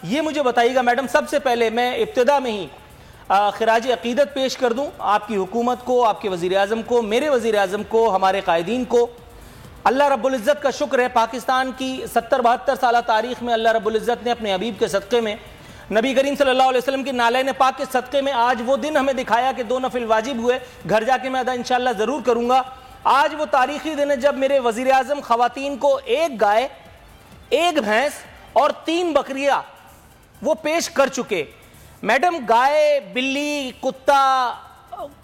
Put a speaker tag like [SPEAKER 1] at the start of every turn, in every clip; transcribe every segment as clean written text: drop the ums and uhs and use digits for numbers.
[SPEAKER 1] یہ مجھے بتائیے گا میڈم، سب سے پہلے میں ابتدا میں ہی خراج عقیدت پیش کر دوں آپ کی حکومت کو، آپ کے وزیر اعظم کو، میرے وزیر اعظم کو، ہمارے قائدین کو۔ اللہ رب العزت کا شکر ہے، پاکستان کی 70-72 سالہ تاریخ میں اللہ رب العزت نے اپنے حبیب کے صدقے میں، نبی کریم صلی اللہ علیہ وسلم کی نالین پاک کے صدقے میں آج وہ دن ہمیں دکھایا کہ 2 نفل واجب ہوئے۔ گھر جا کے میں ادا انشاءاللہ ضرور کروں گا۔ آج وہ تاریخی دن ہے جب میرے وزیر اعظم خواتین کو 1 گائے، 1 بھینس اور 3 بکریاں وہ پیش کر چکے۔ میڈم، گائے، بلی، کتا،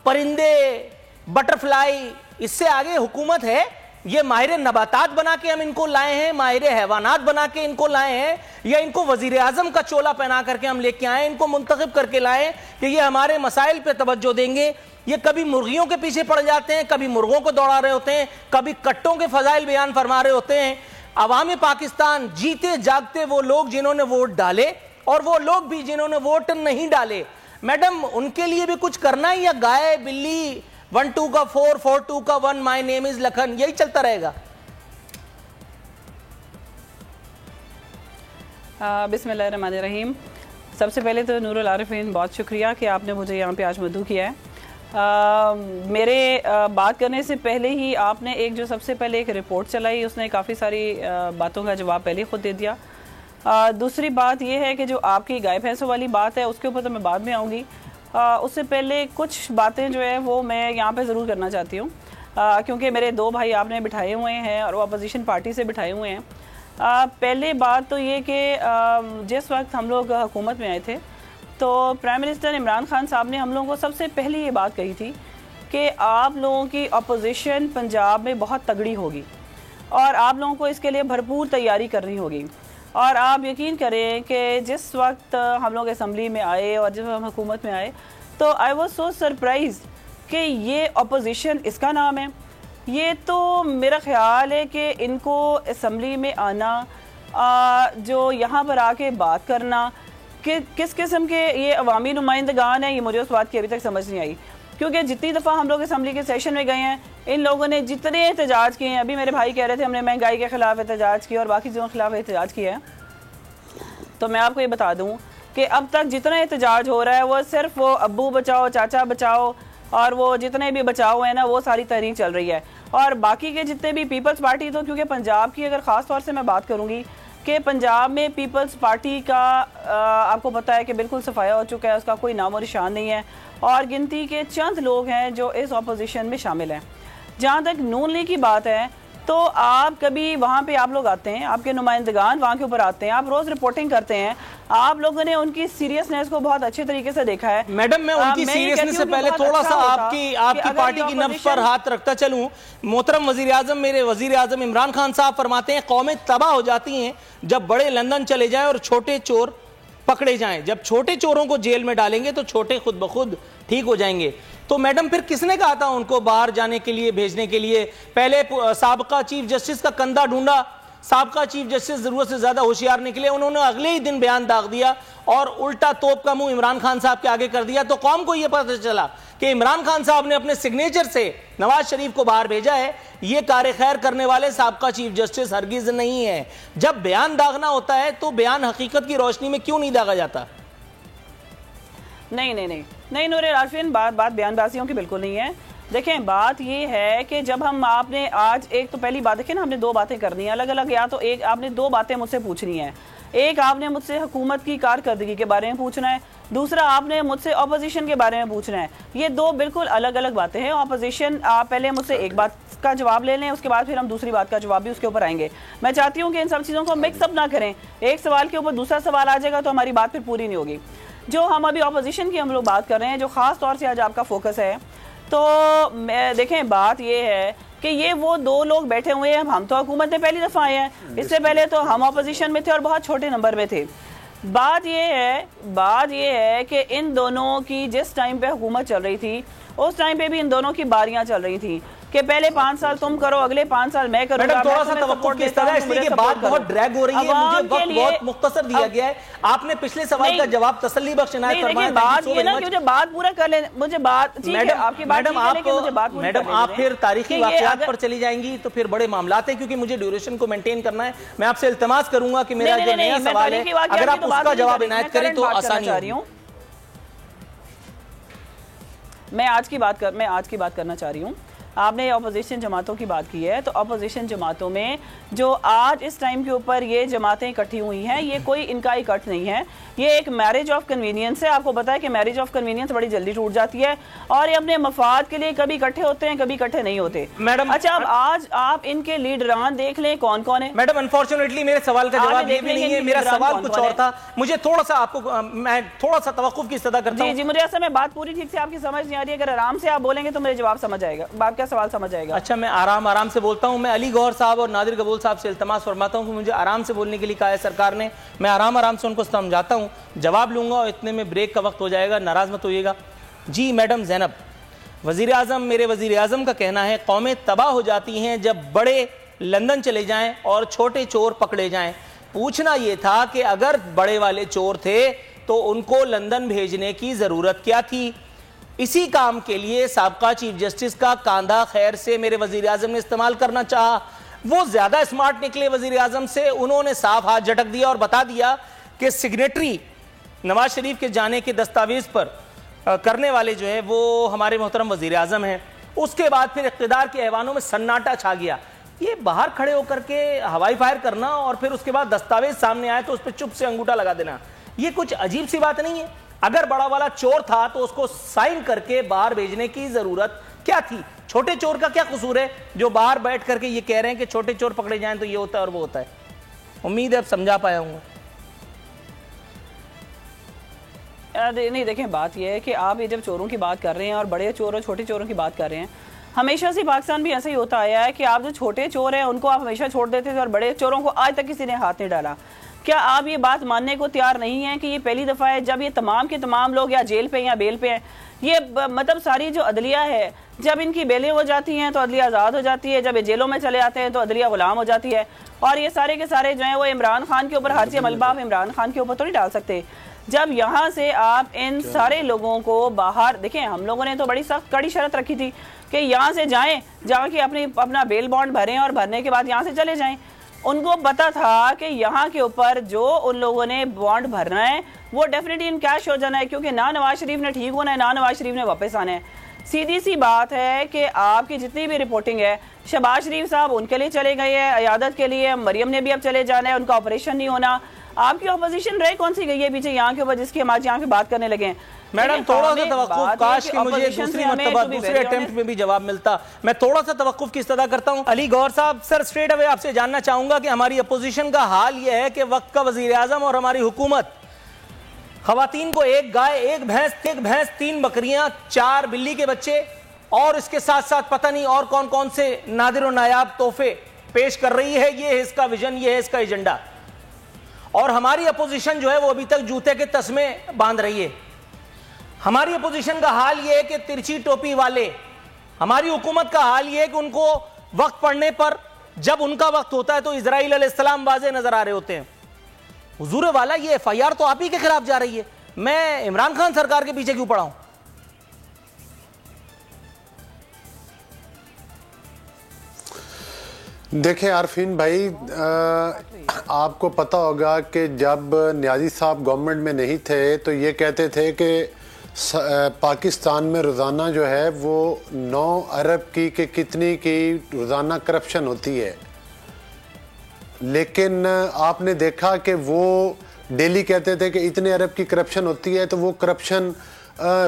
[SPEAKER 1] پرندے، بٹرفلائی، اس سے آگے حکومت ہے؟ یہ ماہر نباتات بنا کے ہم ان کو لائے ہیں، ماہر حیوانات بنا کے ان کو لائے ہیں، یا ان کو وزیر اعظم کا چولا پہنا کر کے ہم لے کے آئے ہیں، ان کو منتخب کر کے لائے کہ یہ ہمارے مسائل پہ توجہ دیں گے؟ یہ کبھی مرغیوں کے پیچھے پڑ جاتے ہیں، کبھی مرغوں کو دوڑا رہے ہوتے ہیں، کبھی کٹوں کے فضائل بیان فرما رہے ہوتے ہیں۔ عوام پاکستان جیتے جاگتے وہ لوگ جنہوں نے ووٹ ڈالے اور وہ لوگ بھی جنہوں نے ووٹ نہیں ڈالے، میڈم ان کے لیے بھی کچھ کرنا ہے، یا گائے بلی 1 2 کا 4 4 2 کا 1 مائی نیم از لکھن یہی چلتا رہے گا؟
[SPEAKER 2] بسم اللہ الرحمن الرحیم۔ سب سے پہلے تو نور العارفین بہت شکریہ کہ آپ نے مجھے یہاں پہ آج مدعو کیا ہے۔ میرے بات کرنے سے پہلے ہی آپ نے جو سب سے پہلے ایک رپورٹ چلائی، اس نے کافی ساری باتوں کا جواب پہلے خود دے دیا۔ دوسری بات یہ ہے کہ جو آپ کی گائے بھینسوں والی بات ہے اس کے اوپر تو میں بعد میں آؤں گی۔ اس سے پہلے کچھ باتیں جو ہے وہ میں یہاں پہ ضرور کرنا چاہتی ہوں، کیونکہ میرے 2 بھائی آپ نے بٹھائے ہوئے ہیں اور وہ اپوزیشن پارٹی سے بٹھائے ہوئے ہیں۔ پہلے بات تو یہ کہ جس وقت ہم لوگ حکومت میں آئے تھے تو پرائم منسٹر عمران خان صاحب نے ہم لوگوں کو سب سے پہلی یہ بات کہی تھی کہ آپ لوگوں کی اپوزیشن پنجاب میں بہت تگڑی ہوگی اور آپ لوگوں کو اس کے لیے بھرپور تیاری کرنی ہوگی۔ اور آپ یقین کریں کہ جس وقت ہم لوگ اسمبلی میں آئے اور جب ہم حکومت میں آئے تو آئی واز سو سرپرائز کہ یہ اپوزیشن اس کا نام ہے۔ یہ تو میرا خیال ہے کہ ان کو اسمبلی میں آنا، جو یہاں پر آ کے بات کرنا کہ کس قسم کے یہ عوامی نمائندگان ہیں، یہ مجھے اس بات کی ابھی تک سمجھ نہیں آئی، کیونکہ جتنی دفعہ ہم لوگ اسمبلی کے سیشن میں گئے ہیں ان لوگوں نے جتنے احتجاج کیے ہیں، ابھی میرے بھائی کہہ رہے تھے ہم نے مہنگائی کے خلاف احتجاج کیا اور باقی چیزوں کے خلاف احتجاج کیا ہے، تو میں آپ کو یہ بتا دوں کہ اب تک جتنا احتجاج ہو رہا ہے وہ صرف وہ ابو بچاؤ، چاچا بچاؤ اور وہ جتنے بھی بچاؤ ہیں نا وہ ساری تحریک چل رہی ہے۔ اور باقی کے جتنے بھی پیپلز پارٹی، تو کیونکہ پنجاب کی اگر خاص طور سے میں بات کروں گی کہ پنجاب میں پیپلز پارٹی کا آپ کو پتہ ہے کہ بالکل صفایا ہو چکا ہے، اس کا کوئی نام و نشان نہیں ہے، اور گنتی کے چند لوگ ہیں جو اس اپوزیشن میں شامل ہیں۔ جہاں تک نون لیگ کی بات ہے تو آپ کبھی وہاں پہ آپ لوگ آتے ہیں، آپ کے نمائندگان وہاں کے اوپر آتے ہیں، آپ روز رپورٹنگ کرتے ہیں، آپ لوگوں نے ان کی سیریسنیس کو بہت اچھے طریقے سے دیکھا ہے۔
[SPEAKER 1] میڈم میں ان کی سیریسنیس سے پہلے تھوڑا سا آپ کی پارٹی کی نبض پر ہاتھ رکھتا چلوں۔ محترم وزیر اعظم، میرے وزیر اعظم عمران خان صاحب فرماتے ہیں قومیں تباہ ہو جاتی ہیں جب بڑے لندن چلے جائیں اور چھوٹے چور پکڑے جائیں، جب چھوٹے چوروں کو جیل میں ڈالیں گے تو چھوٹے خود بخود ٹھیک ہو جائیں گے۔ تو میڈم پھر کس نے کہا تھا ان کو باہر جانے کے لیے، بھیجنے کے لیے؟ پہلے سابقہ چیف جسٹس کا کندھا ڈھونڈا، سابقہ چیف جسٹس ضرورت سے زیادہ ہوشیار نکلے، انہوں نے اگلے ہی دن بیان داغ دیا اور الٹا توپ کا منہ عمران خان صاحب کے آگے کر دیا۔ تو قوم کو یہ پتہ چلا کہ عمران خان صاحب نے اپنے سگنیچر سے نواز شریف کو باہر بھیجا ہے، یہ کار خیر کرنے والے سابقہ چیف جسٹس ہرگز نہیں ہے۔ جب بیان داغنا ہوتا ہے تو بیان حقیقت کی روشنی میں کیوں نہیں داغا جاتا؟
[SPEAKER 2] نہیں نور العارفین، بات بیان بازیوں کی بالکل نہیں ہے۔ دیکھیں بات یہ ہے کہ جب آپ نے آج ایک تو پہلی بات دیکھیں نا، ہم نے 2 باتیں کرنی ہیں الگ الگ، یا تو ایک آپ نے 2 باتیں مجھ سے پوچھنی ہیں، ایک آپ نے مجھ سے حکومت کی کارکردگی کے بارے میں پوچھنا ہے، دوسرا آپ نے مجھ سے اپوزیشن کے بارے میں پوچھنا ہے۔ یہ 2 بالکل الگ الگ باتیں ہیں۔ اپوزیشن آپ پہلے مجھ سے ایک بات کا جواب لے لیں، اس کے بعد پھر ہم دوسری بات کا جواب بھی اس کے اوپر آئیں گے۔ میں چاہتی ہوں کہ ان سب چیزوں کو مکس اپ نہ کریں، ایک سوال کے اوپر دوسرا سوال آ جائے گا تو ہماری بات پھر پوری نہیں ہوگی۔ جو ہم ابھی اپوزیشن کی ہم لوگ بات کر رہے ہیں، جو خاص طور سے آج آپ کا فوکس ہے، تو دیکھیں بات یہ ہے کہ یہ وہ 2 لوگ بیٹھے ہوئے ہیں، ہم تو حکومت میں پہلی دفعہ آئے ہیں، اس سے پہلے تو ہم اپوزیشن میں تھے اور بہت چھوٹے نمبر میں تھے۔ بات یہ ہے کہ ان دونوں کی جس ٹائم پہ حکومت چل رہی تھی اس ٹائم پہ بھی ان دونوں کی باریاں چل رہی تھیں۔ کہ پہلے 5 سال تم کرو، اگلے 5 سال میں کروں گا.
[SPEAKER 1] میڈم تھوڑا سا توقف کس طرح، اس لیے کہ بات بہت ڈریگ ہو رہی ہے، مجھے وقت بہت مختصر دیا گیا ہے. آپ نے پچھلے سوال کا جواب تسلی بخش عنایت فرمایا.
[SPEAKER 2] بات یہ نا کہ مجھے بات پورا کر لیں، مجھے بات آپ کی بات
[SPEAKER 1] میڈم آپ پھر تاریخی واقعات پر چلی جائیں گی تو پھر بڑے معاملات ہیں، کیونکہ مجھے ڈیوریشن کو مینٹین کرنا ہے. میں آپ سے التماس کروں گا کہ میرا جو نیا سوال ہے اگر آپ اس کا جواب عنایت کریں تو آسانی ہوگی.
[SPEAKER 2] میں آج کی بات کرنا چاہ رہی ہوں. آپ نے اپوزیشن جماعتوں کی بات کی ہے، تو اپوزیشن جماعتوں میں جو آج اس ٹائم کے اوپر یہ جماعتیں اکٹھی ہوئی ہیں، یہ کوئی ان کا اکٹھ نہیں ہے، یہ ایک میرج آف کنوینئنس ہے. آپ کو پتا ہے کہ میرج آف کنوینئنس بڑی جلدی ٹوٹ جاتی ہے اور یہ اپنے مفاد کے لیے کبھی اکٹھے ہوتے ہیں، کبھی اکٹھے نہیں ہوتے. اچھا اب آج آپ ان کے لیڈران دیکھ لیں کون کون ہیں.
[SPEAKER 1] میڈم انفارچونیٹلی میرے سوال کا جواب یہ بھی نہیں ہے، میرا سوال کچھ اور تھا. مجھے تھوڑا سا آپ کو میں تھوڑا سا توقف کی استدعا کرتا ہوں.
[SPEAKER 2] جی مجھے اصل میں بات پوری ٹھیک سے آپ کی سمجھ نہیں آ رہی ہے. اگر آرام سے آپ بولیں گے تو میرے جواب سمجھ آئے گا، آپ کا سوال سمجھ آئے گا.
[SPEAKER 1] اچھا میں آرام سے بولتا ہوں. میں علی گوہر صاحب اور نادر قبول صاحب سے التماس فرماتا ہوں کہ مجھے آرام سے بولنے کے لیے کہا ہے سرکار نے. میں آرام سے ان کو سمجھاتا ہوں، جواب لوں گا اور اتنے میں بریک کا وقت ہو جائے گا، ناراض مت ہوئیے گا. جی میڈم زینب، میرے وزیر اعظم کا کہنا ہے قومیں تباہ ہو جاتی ہیں جب بڑے لندن چلے جائیں اور چھوٹے چور پکڑے جائیں. پوچھنا یہ تھا کہ اگر بڑے والے چور تھے تو ان کو لندن بھیجنے کی ضرورت کیا تھی؟ اسی کام کے لیے سابقہ چیف جسٹس کا کاندھا خیر سے میرے وزیر اعظم نے استعمال کرنا چاہا. وہ زیادہ اسمارٹ نکلے وزیر اعظم سے، انہوں نے صاف ہاتھ جھٹک دیا اور بتا دیا کہ سگنیٹری نواز شریف کے جانے کے دستاویز پر کرنے والے جو ہے وہ ہمارے محترم وزیر اعظم ہیں. اس کے بعد پھر اقتدار کے ایوانوں میں سناٹا چھا گیا. یہ باہر کھڑے ہو کر کے ہوائی فائر کرنا اور پھر اس کے بعد دستاویز سامنے آئے تو اس پہ چپ سے انگوٹھا لگا دینا، یہ کچھ عجیب سی بات نہیں ہے؟ اگر بڑا والا چور تھا تو اس کو سائن کر کے باہر بھیجنے کی ضرورت کیا تھی؟ چھوٹے چور کا کیا قصور ہے جو باہر بیٹھ کر کے یہ کہہ رہے ہیں کہ چھوٹے چور پکڑے جائیں تو یہ ہوتا ہے اور وہ ہوتا ہے؟ امید ہے اب سمجھا پایا ہوں.
[SPEAKER 2] نہیں دیکھیں، بات یہ ہے کہ آپ یہ جب چوروں کی بات کر رہے ہیں اور بڑے چور اور چھوٹے چوروں کی بات کر رہے ہیں، ہمیشہ سے پاکستان بھی ایسا ہی ہوتا آیا ہے کہ آپ جو چھوٹے چور ہیں ان کو آپ ہمیشہ چھوڑ دیتے تھے اور بڑے چوروں کو آج تک کسی نے ہاتھ نہیں ڈالا. کیا آپ یہ بات ماننے کو تیار نہیں ہیں کہ یہ پہلی دفعہ ہے جب یہ تمام کے تمام لوگ یا جیل پہ یا بیل پہ ہیں؟ یہ مطلب ساری جو عدلیہ ہے، جب ان کی بیلیں ہو جاتی ہیں تو عدلیہ آزاد ہو جاتی ہے، جب یہ جیلوں میں چلے آتے ہیں تو عدلیہ غلام ہو جاتی ہے. اور یہ سارے کے سارے جو ہیں وہ عمران خان کے اوپر حاجی ملبہ آپ عمران خان کے اوپر تو نہیں ڈال سکتے. جب یہاں سے آپ ان سارے لوگوں کو باہر دیکھیں، ہم لوگوں نے تو بڑی سخت کڑی شرط رکھی تھی کہ یہاں سے جائیں، جا کے اپنا بیل بانڈ بھریں اور بھرنے کے بعد یہاں سے چلے جائیں. ان کو پتا تھا کہ یہاں کے اوپر جو ان لوگوں نے بانڈ بھرنا ہے وہ ڈیفینیٹلی ان کیش ہو جانا ہے، کیونکہ نہ نواز شریف نے ٹھیک ہونا ہے نہ نواز شریف نے واپس آنا ہے. سیدھی سی بات ہے کہ آپ کی جتنی بھی رپورٹنگ ہے، شہباز شریف صاحب ان کے لیے چلے گئے ہیں عیادت کے لیے، مریم نے بھی اب چلے جانا ہے، ان کا آپریشن نہیں ہونا. آپ کی اپوزیشن رہ کون سی گئی ہے پیچھے یہاں کے اوپر جس کی ہم آج یہاں پہ بات کرنے لگے ہیں؟
[SPEAKER 1] میڈم تھوڑا سا توقف، کاش کہ مجھے دوسری مرتبہ دوسرے اٹیمپٹ میں بھی جواب ملتا. میں تھوڑا سا توقف کی استدعا کرتا ہوں. علی گوہر صاحب، سر اسٹریٹ اوے آپ سے جاننا چاہوں گا کہ ہماری اپوزیشن کا حال یہ ہے کہ وقت کا وزیر اعظم اور ہماری حکومت خواتین کو ایک گائے، ایک بھینس، 3 بکریاں، 4 بلی کے بچے اور اس کے ساتھ ساتھ پتہ نہیں اور کون کون سے نادر و نایاب تحفے پیش کر رہی ہے. یہ ہے اس کا ویژن، یہ ہے اس کا ایجنڈا. اور ہماری اپوزیشن جو ہے وہ ابھی تک جوتے کے تسمے باندھ رہی ہے. ہماری اپوزیشن کا حال یہ ہے کہ ترچی ٹوپی والے، ہماری حکومت کا حال یہ ہے کہ ان کو وقت پڑنے پر جب ان کا وقت ہوتا ہے تو اسرائیل علیہ السلام واضح نظر آ رہے ہوتے ہیں. حضور والا یہ ایف آئی آر تو آپ ہی کے خلاف جا رہی ہے، میں عمران خان سرکار کے پیچھے کیوں پڑا ہوں؟
[SPEAKER 3] دیکھیں عارفین بھائی، آپ کو پتہ ہوگا کہ جب نیازی صاحب گورنمنٹ میں نہیں تھے تو یہ کہتے تھے کہ پاکستان میں روزانہ جو ہے وہ 9 ارب کی کہ کتنی کی روزانہ کرپشن ہوتی ہے. لیکن آپ نے دیکھا کہ وہ ڈیلی کہتے تھے کہ اتنے ارب کی کرپشن ہوتی ہے تو وہ کرپشن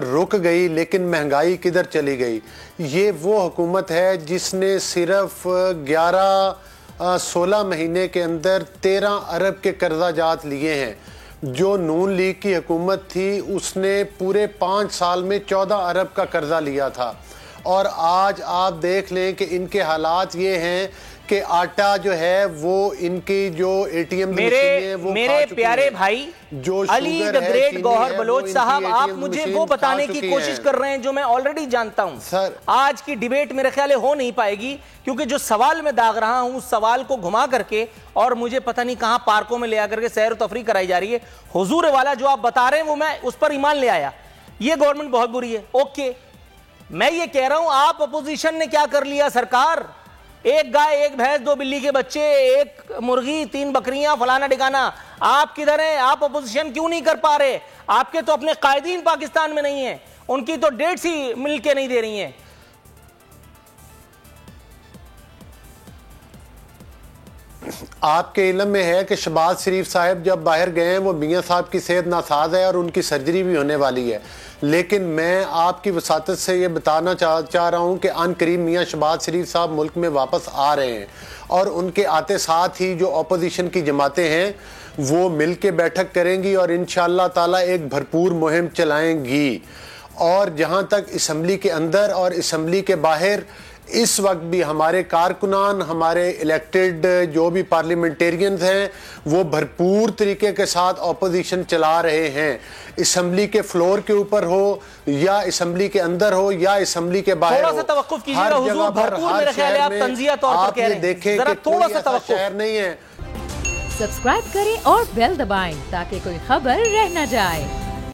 [SPEAKER 3] رک گئی، لیکن مہنگائی کدھر چلی گئی؟ یہ وہ حکومت ہے جس نے صرف 16 مہینے کے اندر 13 ارب کے قرضہ جات لیے ہیں. جو نون لیگ کی حکومت تھی اس نے پورے 5 سال میں 14 ارب کا قرضہ لیا تھا. اور آج آپ دیکھ لیں کہ ان کے حالات یہ ہیں کہ آٹا جو ہے وہ ان کی جو اے ٹی ایم
[SPEAKER 1] میرے پیارے بھائی علی دا گریٹ گوہر بلوچ صاحب، آپ مجھے وہ بتانے کی کوشش کر رہے ہیں جو میں آلریڈی جانتا ہوں. آج کی ڈیبیٹ میرے خیال ہو نہیں پائے گی، کیونکہ جو سوال میں داغ رہا ہوں اس سوال کو گھما کر کے اور مجھے پتہ نہیں کہاں پارکوں میں لے آ کر کے سیر و تفریح کرائی جا رہی ہے. حضور والا جو آپ بتا رہے ہیں وہ میں اس پر ایمان لے آیا. یہ گورنمنٹ بہت بری ہے، اوکے. میں یہ کہہ رہا ہوں آپ اپوزیشن نے کیا کر لیا سرکار؟ ایک گائے، ایک بھینس، 2 بلی کے بچے، 1 مرغی، 3 بکریاں، فلانا ڈگانا. آپ کدھر ہیں؟ آپ اپوزیشن کیوں نہیں کر پا رہے؟ آپ کے تو اپنے قائدین پاکستان میں نہیں ہیں، ان کی تو ڈیٹس ہی مل کے نہیں دے رہی ہیں.
[SPEAKER 3] آپ کے علم میں ہے کہ شہباز شریف صاحب جب باہر گئے ہیں وہ میاں صاحب کی صحت ناساز ہے اور ان کی سرجری بھی ہونے والی ہے. لیکن میں آپ کی وساطت سے یہ بتانا چاہ رہا ہوں کہ ان قریب میاں شہباز شریف صاحب ملک میں واپس آ رہے ہیں، اور ان کے آتے ساتھ ہی جو اپوزیشن کی جماعتیں ہیں وہ مل کے بیٹھک کریں گی اور انشاءاللہ تعالی ایک بھرپور مہم چلائیں گی. اور جہاں تک اسمبلی کے اندر اور اسمبلی کے باہر اس وقت بھی ہمارے کارکنان، ہمارے الیکٹڈ جو بھی پارلیمنٹیرینز ہیں وہ بھرپور طریقے کے ساتھ اپوزیشن چلا رہے ہیں. اسمبلی کے فلور کے اوپر ہو یا اسمبلی کے اندر ہو یا اسمبلی کے باہر ہو،
[SPEAKER 1] تھوڑا سا توقف کیجیے گا حضور، بھرپور میرے خیال ہے آپ تنزیہ طور پر کہہ رہے ہیں،
[SPEAKER 3] دیکھیں
[SPEAKER 1] ذرا
[SPEAKER 3] کہ
[SPEAKER 1] تھوڑا
[SPEAKER 3] کوئی
[SPEAKER 1] سا
[SPEAKER 3] ایسا
[SPEAKER 1] توقف.
[SPEAKER 3] شہر نہیں ہے.
[SPEAKER 4] سبسکرائب کریں اور بیل دبائیں تاکہ کوئی خبر رہ نہ جائے.